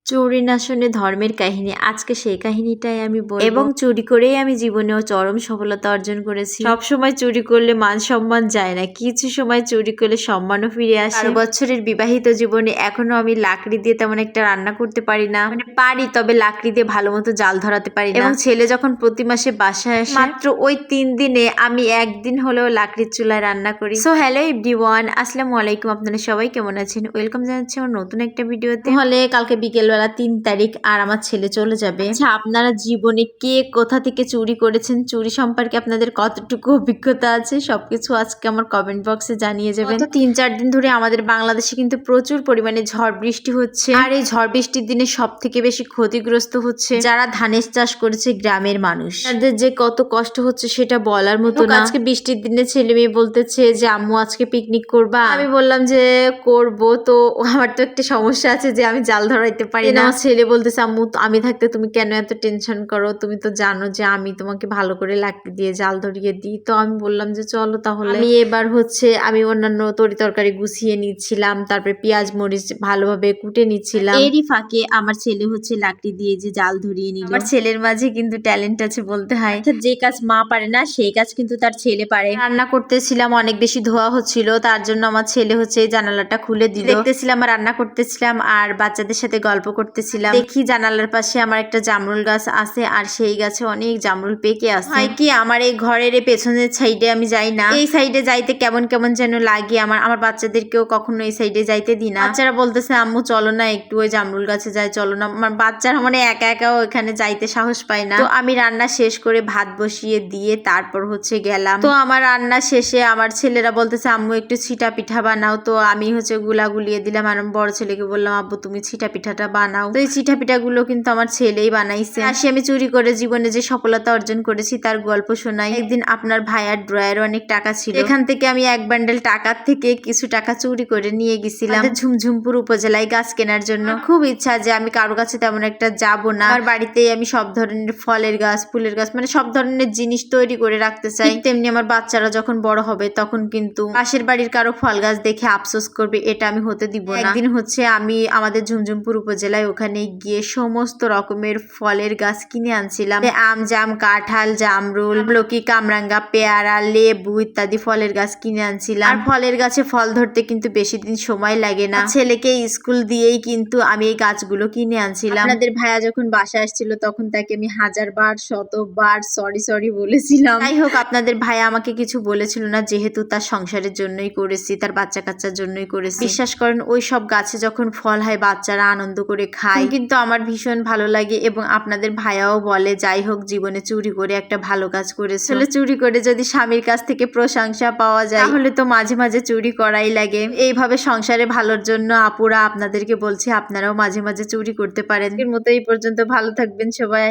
চুরি নাশনে ধর্মের কাহিনী। আজকে সেই কাহিনীটাই আমি বলবো এবং চুরি করেই আমি জীবনেও চরম সফলতা অর্জন করেছি। সব সময় চুরি করলে মান সম্মান যায় না, কিছু সময় চুরি করলে সম্মানও ফিরে আসে। 12 বছরের বিবাহিত জীবনে এখনো আমি লাকড়ি দিয়ে তেমন একটা রান্না করতে পারি না, মানে পারি তবে লাকড়ি দিয়ে ভালো মতো জাল ধরাতে পারি না। এবং ছেলে যখন প্রতি মাসে বাসায় আসে, মাত্র ওই 3 দিনে আমি একদিন হলেও লাকড়ির চুলায় রান্না করি। সো হ্যালো এভরিওয়ান, আসসালামু আলাইকুম। আপনারা সবাই কেমন আছেন? ওয়েলকাম জানাচ্ছি আমার নতুন একটা ভিডিওতে। হলে কালকে বিকেলবেলা 3 তারিখ আর আমার ছেলে চলে যাবে। আচ্ছা, আপনারা জীবনে কে কোথা থেকে চুরি করেছেন, চুরি সম্পর্কে আপনাদের কতটুকু অভিজ্ঞতা আছে, সবকিছু আজকে আমার কমেন্ট বক্সে জানিয়ে যাবেন। তো 3-4 দিন ধরে আমাদের বাংলাদেশে কিন্তু প্রচুর পরিমাণে ঝড় বৃষ্টি হচ্ছে, আর এই ঝড় বৃষ্টির দিনে সব থেকে বেশি ক্ষতিগ্রস্ত হচ্ছে যারা ধানের চাষ করেছে, গ্রামের মানুষ। তাদের যে কত কষ্ট হচ্ছে সেটা বলার মতো না। আজকে বৃষ্টির দিনে ছেলে মেয়ে বলতেছে যে আম্মু আজকে পিকনিক করবা। আমি বললাম যে করব, তো আমার তো একটা সমস্যা আছে যে আমি জাল ধরাইতে পারি না। ছেলে বলতেছে আম্মু আমি থাকতে তুমি কেন এত টেনশন করো, তুমি তো জানো যে আমি তোমাকে ভালো করে লাকড়ি দিয়ে জাল ধরিয়ে দিই। তো আমি বললাম যে চলো তাহলে। আমি এবার আমি অন্যান্য তরি তরকারি গুছিয়ে নিচ্ছিলাম, তারপরে পেঁয়াজ মরিচ ভালোভাবে কুটে নিচ্ছিলাম। এরই ফাঁকে আমার ছেলে লাকড়ি দিয়ে যে জাল ধরিয়ে নিল। আমার ছেলের মাঝে কিন্তু ট্যালেন্ট আছে বলতে হয়। যে কাজ মা পারে না সেই কাজ কিন্তু তার ছেলে পারে। রান্না করতেছিলাম, অনেক বেশি ধোয়া হচ্ছিল, তার জন্য আমার ছেলে জানালাটা খুলে দিল। দেখতেছিলাম আর রান্না করতেছিলাম আর বাচ্চাদের সাথে গল্প করতেছিলাম। দেখি জানালার পাশে আমার একটা জামরুল গাছ আছে, আর সেই গাছে অনেক জামরুল পেকে আছে। হয় কি, আমার এই ঘরের পেছনের সাইডে আমি যাই না, এই সাইডে যাইতে কেমন কেমন যেন লাগে। আমার বাচ্চাদেরকেও কখনো এই সাইডে যাইতে দিই না। বাচ্চারা বলতেছে আম্মু চলো না একটু ওই জামরুল গাছে যাই, চলো না। আমার বাচ্চারা মানে একা একাও ওখানে যাইতে সাহস পায় না। তো আমি রান্না শেষ করে ভাত বসিয়ে দিয়ে তারপর গেলাম। তো আমার রান্না শেষে আমার ছেলেরা বলতেছে আম্মু একটু ছিটা পিঠা বানাও। তো আমি গুলা গুলিয়ে দিলাম, আর বড় ছেলেকে বললাম আব্বু তুমি ছিটা পিঠাটা বানাও। তো এই ছিটা পিঠাগুলো কিন্তু আমার ছেলেই বানাইছে। আমি চুরি করে জীবনে যে সফলতা অর্জন করেছি তার গল্প শোনাই। একদিন আপনার ভাইয়ার ড্রয়ারে অনেক টাকা ছিল, এখান থেকে আমি এক বান্ডেল টাকার থেকে কিছু টাকা চুরি করে নিয়ে গেছিলাম ঝুমঝুমপুর উপজেলায় গাছ কেনার জন্য। খুব ইচ্ছা যে আমি কারো কাছে তেমন একটা যাব না, আমার বাড়িতেই আমি সব ধরনের ফলের গাছ, ফুলের গাছ, মানে সব ধরনের জিনিস তৈরি করে রাখতে চাই। তেমনি আমার বাচ্চারা যখন বড় হবে তখন কিন্তু পাশের বাড়ির কারো ফল গাছ দেখে আফসোস করবে, এটা আমি হতে দিব না। একদিন আমি আমাদের ঝুমঝুমপুর উপজেলায় ওখানে গিয়ে সমস্ত রকমের ফলের গাছ কিনে আনছিলাম। আম, জাম, কাঁঠাল, জামরুল, আমলকি, কামরাঙ্গা, পেয়ারা, লেবু ইত্যাদি ফলের গাছ কিনে আনছিলাম। আর ফলের গাছে ফল ধরতে কিন্তু বেশি দিন সময় লাগে না। ছেলেকে স্কুল দিয়েই কিন্তু আমি এই গাছগুলো কিনে আনছিলাম। আপনাদের ভাইয়া যখন বাসায় আসছিল তখন তাকে আমি 1000 বার 100 বার সরি বলেছিলাম। যাই হোক, আপনাদের ভাইয়া আমাকে কিছু বলেছিল না, যেহেতু তার সংসারের জন্যই করেছি, তার বাচ্চা কাচ্চার জন্যই করেছি। বিশ্বাস করেন ওই সব গাছে যখন ফল হয় বাচ্চারা আনন্দ করে খায়, কিন্তু আমার ভীষণ ভালো লাগে। এবং আপনাদের ভাইয়াও বলে যাই হোক জীবনে চুরি করে একটা ভালো কাজ করেছে। চুরি করে যদি স্বামীর কাছ থেকে প্রশংসা পাওয়া যায় তাহলে তো মাঝে মাঝে চুরি করাই লাগে। এইভাবে সংসারে ভালোর জন্য আপুরা আপনাদেরকে বলছি আপনারাও মাঝে মাঝে চুরি করতে পারেন। এর মতো এই পর্যন্ত, ভালো থাকবেন সবাই।